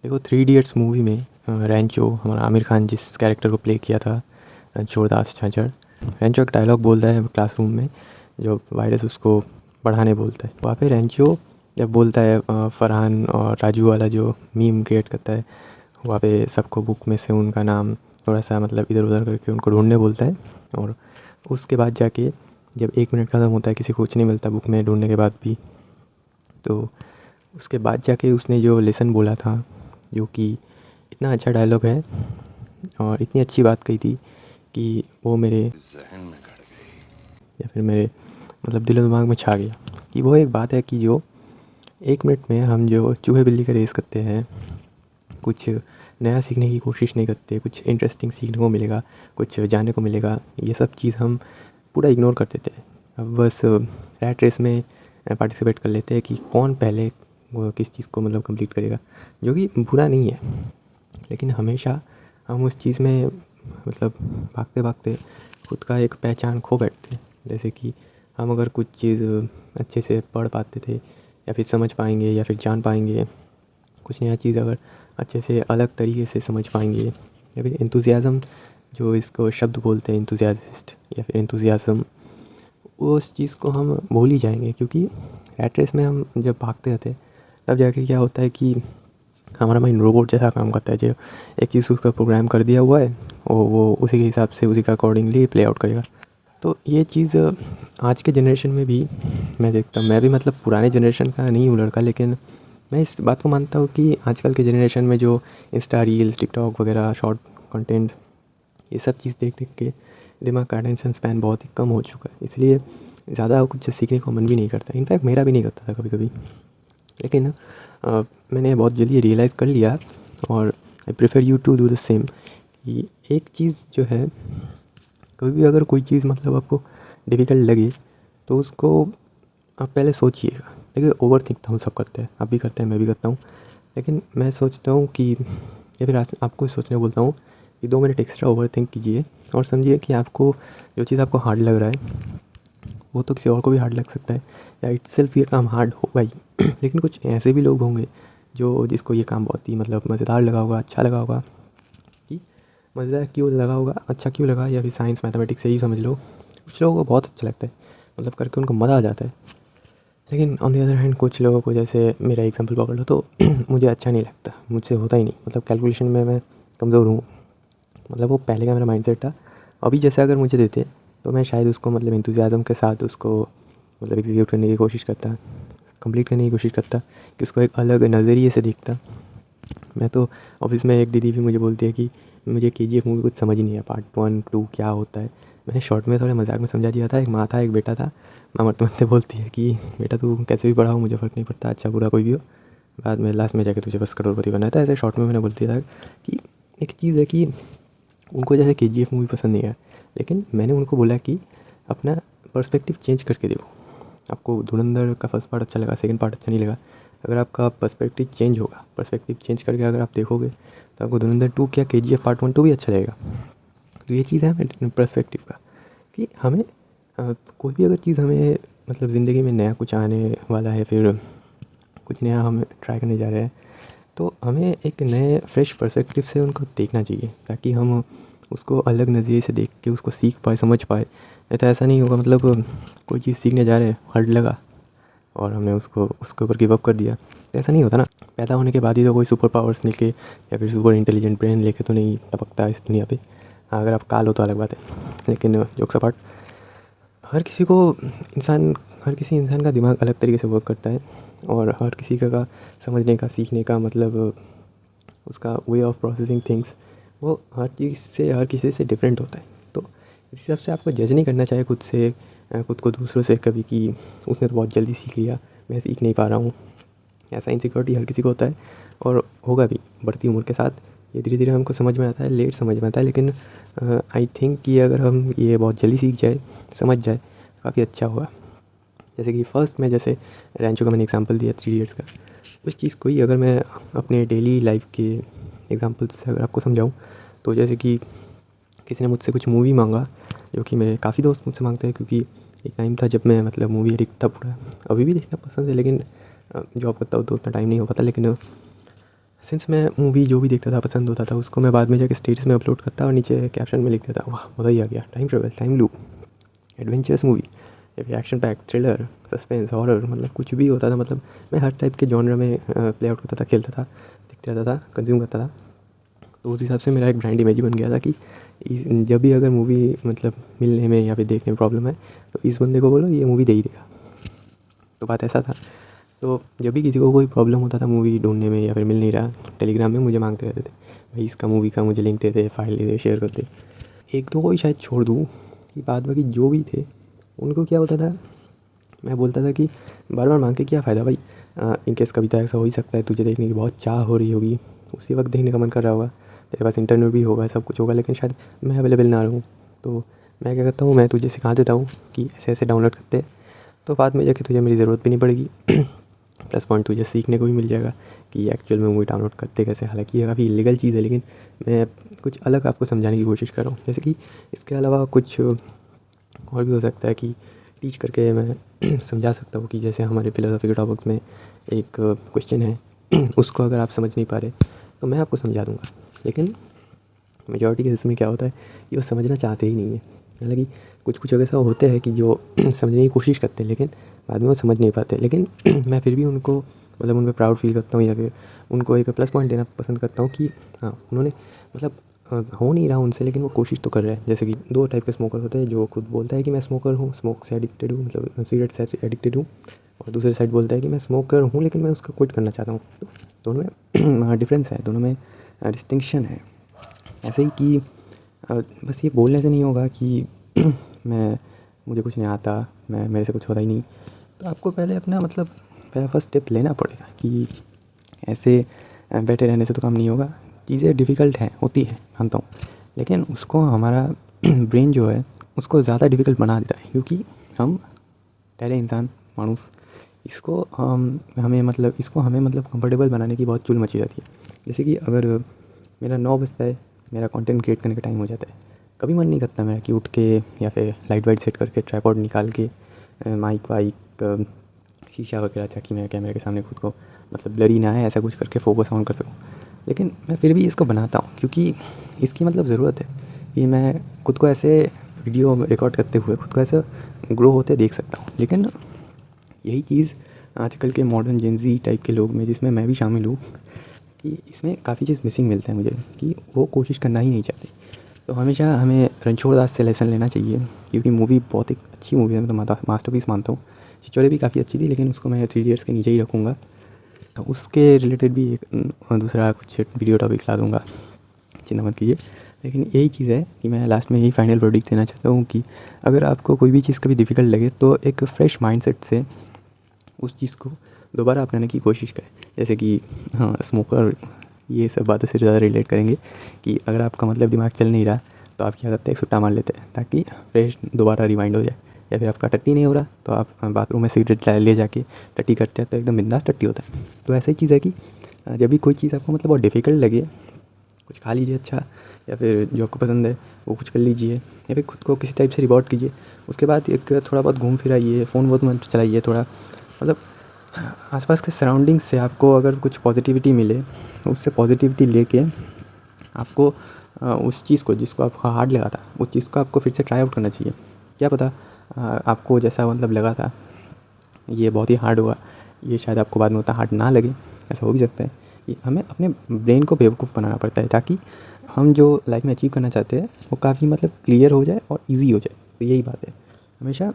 देखो, three idiots movie में रैंचो, हमारा आमिर खान जिस कैरेक्टर को प्ले किया था, रणछोड़ दास छाछड़, रैंचो एक डायलॉग बोलता है क्लासरूम में, जो वायरस उसको पढ़ाने बोलता है। वहाँ पे रैंचो जब बोलता है फरहान और राजू वाला जो मीम क्रिएट करता है, वहाँ पे सबको बुक में से उनका नाम थोड़ा सा मतलब इधर उधर करके उनको ढूंढने बोलता है। और उसके बाद जाके जब 1 मिनट ख़त्म होता है, किसी को कुछ नहीं मिलता बुक में ढूंढने के बाद भी, तो उसके बाद जाके उसने जो लेसन बोला था, जो कि इतना अच्छा डायलॉग है और इतनी अच्छी बात कही थी कि वो मेरे जहन में गड़ गई, या फिर मेरे मतलब दिलो दिमाग में छा गया। कि वो एक बात है कि जो 1 मिनट में हम जो चूहे बिल्ली का रेस करते हैं, कुछ नया सीखने की कोशिश नहीं करते, कुछ इंटरेस्टिंग सीखने को मिलेगा, कुछ जानने को मिलेगा, ये सब चीज़ हम पूरा इग्नोर कर देते हैं। अब बस रैट रेस में पार्टिसिपेट कर लेते हैं कि कौन पहले वो किस चीज़ को मतलब कंप्लीट करेगा, जो कि बुरा नहीं है। लेकिन हमेशा हम उस चीज़ में मतलब भागते भागते खुद का एक पहचान खो बैठते हैं। जैसे कि हम अगर कुछ चीज़ अच्छे से पढ़ पाते थे, या फिर समझ पाएंगे, या फिर जान पाएंगे, कुछ नया चीज़ अगर अच्छे से अलग तरीके से समझ पाएंगे, या फिर एंथुसियाज़म, जो इसको शब्द बोलते हैं एंथुसियास्ट या फिर एंथुसियाज़म, उस चीज़ को हम भूल ही जाएंगे। क्योंकि रैट रेस में हम जब भागते रहते हैं, तब जाके क्या होता है कि हमारा माइंड रोबोट जैसा काम करता है। जो एक चीज़ उसका प्रोग्राम कर दिया हुआ है, वो उसी के हिसाब से उसी का अकॉर्डिंगली प्ले आउट करेगा। तो ये चीज़ आज के जनरेशन में भी मैं देखता हूँ। मैं भी मतलब पुराने जनरेशन का नहीं हूँ लड़का, लेकिन मैं इस बात को मानता हूँ कि आजकल के जनरेशन में जो इंस्टा रील्स, टिकटॉक वगैरह शॉर्ट कंटेंट, ये सब चीज़ देख देख के दिमाग का अटेंशन स्पैन बहुत ही कम हो चुका है। इसलिए ज़्यादा कुछ सीखने को मन भी नहीं करता। इनफैक्ट मेरा भी नहीं करता था कभी कभी। लेकिन मैंने बहुत जल्दी रियलाइज़ कर लिया, और I prefer you to do the same, कि एक चीज़ जो है, कभी भी अगर कोई चीज़ मतलब आपको डिफ़िकल्ट लगे, तो उसको आप पहले सोचिएगा। देखिए, ओवर थिंक तो हम सब करते हैं, आप भी करते हैं, मैं भी करता हूँ। लेकिन मैं सोचता हूँ कि, या फिर आज आपको सोचने बोलता हूँ कि 2 मिनट एक्स्ट्रा ओवर थिंक कीजिए और समझिए कि आपको जो चीज़ आपको हार्ड लग रहा है, वो तो किसी और को भी हार्ड लग सकता है, या इटसेल्फ ये काम हार्ड होगा ही। लेकिन कुछ ऐसे भी लोग होंगे जो जिसको ये काम बहुत ही मतलब मज़ेदार लगा होगा, अच्छा लगा होगा। कि मज़ेदार क्यों लगा होगा, अच्छा क्यों लगा, या फिर साइंस मैथमेटिक्स से ही समझ लो, कुछ लोगों को बहुत अच्छा लगता है, मतलब करके उनको मज़ा आ जाता है। लेकिन ऑन द अदर हैंड कुछ लोगों को, जैसे मेरा एग्जांपल पकड़ लो, तो मुझे अच्छा नहीं लगता, मुझसे होता ही नहीं। मतलब कैलकुलेशन में मैं कमज़ोर हूँ। मतलब वो पहले का मेरा माइंडसेट था। अभी जैसे अगर मुझे देते, तो मैं शायद उसको मतलब एंथुसियाज़म के साथ उसको मतलब एग्जीक्यूट करने की कोशिश करता, कंप्लीट करने की कोशिश करता, कि उसको एक अलग नज़रिए से देखता। मैं तो ऑफिस में एक दीदी भी मुझे बोलती है कि मुझे केजीएफ मूवी कुछ समझ ही नहीं है, पार्ट 1 2 क्या होता है। मैंने शॉर्ट में थोड़े मजाक में समझा दिया था। एक माँ था, एक बेटा था। माँ मरते मरते बोलती है कि बेटा तू कैसे भी पढ़ा हो, मुझे फ़र्क नहीं पड़ता, अच्छा बुरा कोई भी हो, बाद में लास्ट में जाके तुझे बस करोड़पति बनना था। ऐसे शॉर्ट में मैंने बोल दिया था कि एक चीज़ है कि उनको जैसे केजीएफ मूवी पसंद नहीं है, लेकिन मैंने उनको बोला कि अपना पर्सपेक्टिव चेंज करके देखो। आपको धुरंधर का फर्स्ट पार्ट अच्छा लगा, सेकंड पार्ट अच्छा नहीं लगा, अगर आपका पर्सपेक्टिव चेंज होगा, पर्सपेक्टिव चेंज करके अगर आप देखोगे, तो आपको धुरंधर 2 क्या केजीएफ पार्ट 1 2 भी अच्छा लगेगा। तो ये चीज़ है पर्सपेक्टिव का, कि हमें कोई भी अगर चीज़ हमें मतलब ज़िंदगी में नया कुछ आने वाला है, फिर कुछ नया हम ट्राई करने जा रहे हैं, तो हमें एक नए फ्रेश पर्सपेक्टिव से उनको देखना चाहिए, ताकि हम उसको अलग नज़रिए से देख के उसको सीख पाए, समझ पाए। नहीं तो ऐसा नहीं होगा, मतलब कोई चीज़ सीखने जा रहे हैं, हार्ड लगा और हमने उसको उसके ऊपर गिव अप कर दिया, तो ऐसा नहीं होता ना। पैदा होने के बाद ही तो कोई सुपर पावर्स लेके या फिर सुपर इंटेलिजेंट ब्रेन लेके तो नहीं टपकता इस दुनिया पे। हाँ, अगर आप काल हो तो अलग बात है। लेकिन जोक्स अपार्ट, हर किसी को इंसान हर किसी इंसान का दिमाग अलग तरीके से वर्क करता है, और हर किसी का समझने का, सीखने का मतलब उसका वे ऑफ प्रोसेसिंग थिंग्स, वो हर चीज़ से, हर किसी से डिफरेंट होता है। तो इस हिसाब से आपको जज नहीं करना चाहिए खुद से, खुद को दूसरों से कभी, कि उसने तो बहुत जल्दी सीख लिया, मैं सीख नहीं पा रहा हूँ। ऐसा इनसिक्योरिटी हर किसी को होता है, और होगा भी बढ़ती उम्र के साथ। ये धीरे धीरे हमको समझ में आता है, लेट समझ में आता है, लेकिन आई थिंक कि अगर हम ये बहुत जल्दी सीख जाए, समझ जाए, तो काफ़ी अच्छा होगा। जैसे कि फर्स्ट में, जैसे रैंचो का मैंने एग्जांपल दिया 3 इडियट्स का, उस चीज़ को ही अगर मैं अपने डेली लाइफ के एग्जांपल से अगर आपको समझाऊँ, तो जैसे कि किसी ने मुझसे कुछ मूवी मांगा, जो कि मेरे काफ़ी दोस्त मुझसे मांगते हैं, क्योंकि एक टाइम था जब मैं मतलब मूवी एडिक्ट था पूरा। अभी भी देखना पसंद है, लेकिन जॉब करता हूँ तो उतना टाइम नहीं हो पाता। लेकिन सिंस मैं मूवी जो भी देखता था पसंद होता था उसको मैं बाद में जाके स्टेटस में अपलोड करता और नीचे कैप्शन में लिख देता, वाह मज़ा ही आ गया, time travel, time loop, adventurous movie या फिर action pack, thriller, suspense, horror, मतलब कुछ भी होता था, मतलब मैं हर टाइप के जॉनर में प्ले आउट करता था, खेलता था, देखते रहता था, कंज्यूम करता था। तो उस हिसाब से मेरा एक ब्रांड इमेज ही बन गया था कि जब भी अगर मूवी मतलब मिलने में या फिर देखने में प्रॉब्लम है तो इस बंदे को बोलो ये मूवी दे ही देगा। तो बात ऐसा था। तो जब भी किसी को कोई प्रॉब्लम होता था मूवी ढूंढने में या फिर मिल नहीं रहा, टेलीग्राम में मुझे मांगते रहते थे, भाई इसका मूवी का मुझे लिंक दे दे, फाइल दे दे, शेयर कर दे। एक दो को ही शायद छोड़ दूँ कि बाद बाकी जो भी थे उनको क्या होता था, मैं बोलता था कि बार बार मांग के क्या फ़ायदा भाई, इनकेस कभी तो ऐसा हो ही सकता है तुझे देखने की बहुत चाह हो रही होगी, उसी वक्त देखने का मन कर रहा होगा, तेरे पास इंटरनेट भी होगा, सब कुछ होगा, लेकिन शायद मैं अवेलेबल ना रहूँ। तो मैं क्या करता हूँ, मैं तुझे सिखा देता हूँ कि ऐसे ऐसे डाउनलोड करते हैं, तो बाद में जाके तुझे मेरी ज़रूरत भी नहीं पड़ेगी। प्लस पॉइंट तुझे सीखने को भी मिल जाएगा कि एक्चुअल में मूवी डाउनलोड करते कैसे। हालांकि ये काफ़ी इलीगल चीज़ है, लेकिन मैं कुछ अलग आपको समझाने की कोशिश कर रहा हूँ। जैसे कि इसके अलावा कुछ और भी हो सकता है कि टीच करके मैं समझा सकता हूँ कि जैसे हमारे फिलोसॉफी के टॉपिक्स में एक क्वेश्चन है उसको अगर आप समझ नहीं पा रहे तो मैं आपको समझा दूँगा। लेकिन मेजॉरिटी केसेस में क्या होता है कि वो समझना चाहते ही नहीं है। हालांकि कुछ कुछ ऐसा होते हैं कि जो समझने की कोशिश करते हैं लेकिन बाद में वो समझ नहीं पाते। लेकिन मैं फिर भी उनको मतलब उन पर प्राउड फील करता हूँ या फिर उनको एक प्लस पॉइंट देना पसंद करता हूँ कि हाँ उन्होंने मतलब हो नहीं रहा उनसे लेकिन वो कोशिश तो कर रहे हैं। जैसे कि दो टाइप के स्मोकर होते हैं, जो खुद बोलता है कि मैं स्मोकर हूँ, स्मोक से एडिक्टेड हूँ, मतलब सिगरेट से एडिक्टेड हूँ, और दूसरी साइड बोलता है कि मैं स्मोकर हूँ लेकिन मैं उसका क्विट करना चाहता हूँ। तो दोनों में डिफरेंस है, दोनों में डिस्टिंक्शन है। ऐसे ही कि बस ये बोलने से नहीं होगा कि मुझे कुछ नहीं आता, मेरे से कुछ होता ही नहीं। तो आपको पहले अपना मतलब पहला फर्स्ट स्टेप लेना पड़ेगा कि ऐसे बैठे रहने से तो काम नहीं होगा। चीज़ें डिफ़िकल्ट हैं, होती है, मानता हूँ, लेकिन उसको हमारा ब्रेन जो है उसको ज़्यादा डिफ़िकल्ट बना देता है, क्योंकि हम पहले इंसान मानुस इसको हमें मतलब कंफर्टेबल बनाने की बहुत चुल मची रहती है। जैसे कि अगर मेरा 9 बजता है, मेरा कंटेंट क्रिएट करने का टाइम हो जाता है, कभी मन नहीं करता मेरा कि उठ के या फिर लाइट वाइट सेट करके ट्राइपॉड निकाल के माइक वाइक शीशा वगैरह ताकि मैं कैमरे के सामने खुद को मतलब ब्लरी ना है ऐसा कुछ करके फोकस ऑन कर सकूँ। लेकिन मैं फिर भी इसको बनाता हूँ क्योंकि इसकी मतलब ज़रूरत है कि मैं खुद को ऐसे वीडियो रिकॉर्ड करते हुए खुद को ऐसे ग्रो होते देख सकता हूँ। लेकिन यही चीज़ आजकल के मॉडर्न जेनज़ी टाइप के लोग में, जिसमें मैं भी शामिल हूँ, कि इसमें काफ़ी चीज़ मिसिंग मिलता है मुझे कि वो कोशिश करना ही नहीं चाहते। तो हमेशा हमें रणछोड़ दास से लेसन लेना चाहिए, क्योंकि मूवी बहुत एक अच्छी मूवी है, मैं तो मास्टरपीस मानता हूँ। छिछोरे भी काफ़ी अच्छी थी लेकिन उसको मैं 3 इडियट्स के नीचे ही रखूँगा। तो उसके रिलेटेड भी एक दूसरा कुछ वीडियो टॉपिक ला दूँगा, चिंता मत कीजिए। लेकिन यही चीज़ है कि मैं लास्ट में यही फाइनल वर्डिक्ट देना चाहता हूँ कि अगर आपको कोई भी चीज़ कभी डिफ़िकल्ट लगे तो एक फ्रेश माइंडसेट से उस चीज़ को दोबारा अपनाने की कोशिश करें। जैसे कि हाँ, स्मोकर ये सब बातों से ज़्यादा रिलेट करेंगे कि अगर आपका मतलब दिमाग चल नहीं रहा तो आप क्या करते हैं, एक सुट्टा मार लेते हैं ताकि फ्रेश दोबारा रिवाइंड हो जाए। या फिर आपका टट्टी नहीं हो रहा तो आप बाथरूम में सिगरेट ले जाके टट्टी करते हैं तो एकदम बिंदास टट्टी होता है। तो ऐसा ही चीज़ है कि जब भी कोई चीज़ आपको मतलब बहुत डिफ़िकल्ट लगे, कुछ खा लीजिए अच्छा, या फिर जो आपको पसंद है वो कुछ कर लीजिए, या फिर खुद को किसी टाइप से रिवॉर्ड कीजिए। उसके बाद एक थोड़ा बहुत घूम फिर आइए, फ़ोन बहुत मत चलाइए, थोड़ा मतलब आसपास के सराउंडिंग्स से आपको अगर कुछ पॉजिटिविटी मिले तो उससे पॉजिटिविटी लेके आपको उस चीज़ को जिसको आपको हार्ड लगा था उस चीज़ को आपको फिर से ट्राई आउट करना चाहिए। क्या पता आपको जैसा मतलब लगा था ये बहुत ही हार्ड हुआ, ये शायद आपको बाद में उतना हार्ड ना लगे, ऐसा हो भी सकता है। कि हमें अपने ब्रेन को बेवकूफ़ बनाना पड़ता है ताकि हम जो लाइफ में अचीव करना चाहते हैं वो काफ़ी मतलब क्लियर हो जाए और ईज़ी हो जाए। तो यही बात है, हमेशा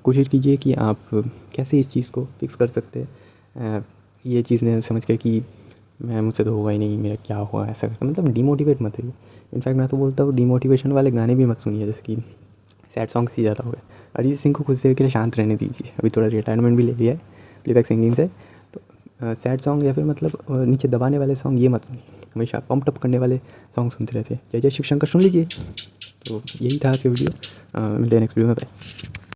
कोशिश कीजिए कि आप कैसे इस चीज़ को फिक्स कर सकते हैं। ये चीज़ ने समझ के कि मैं मुझसे तो होगा ही नहीं, मेरा क्या हुआ, ऐसा करके मतलब डिमोटिवेट मत रहिए। इनफैक्ट मैं तो बोलता हूँ डिमोटिवेशन वाले गाने भी मत सुनिए, जैसे कि सैड सॉन्ग्स ही ज़्यादा हो गए। अरिजीत सिंह को कुछ देर के लिए शांत रहने दीजिए, अभी थोड़ा रिटायरमेंट भी ले लिया है प्लेबैक सिंगिंग से। तो सैड सॉन्ग या फिर मतलब नीचे दबाने वाले सॉन्ग ये मत सुनिए, हमेशा पंप अप करने वाले सॉन्ग सुनते रहते हैं। जय जय शिव शंकर सुन लीजिए। तो यही था आज का वीडियो, मिलते हैं नेक्स्ट वीडियो में। बाय।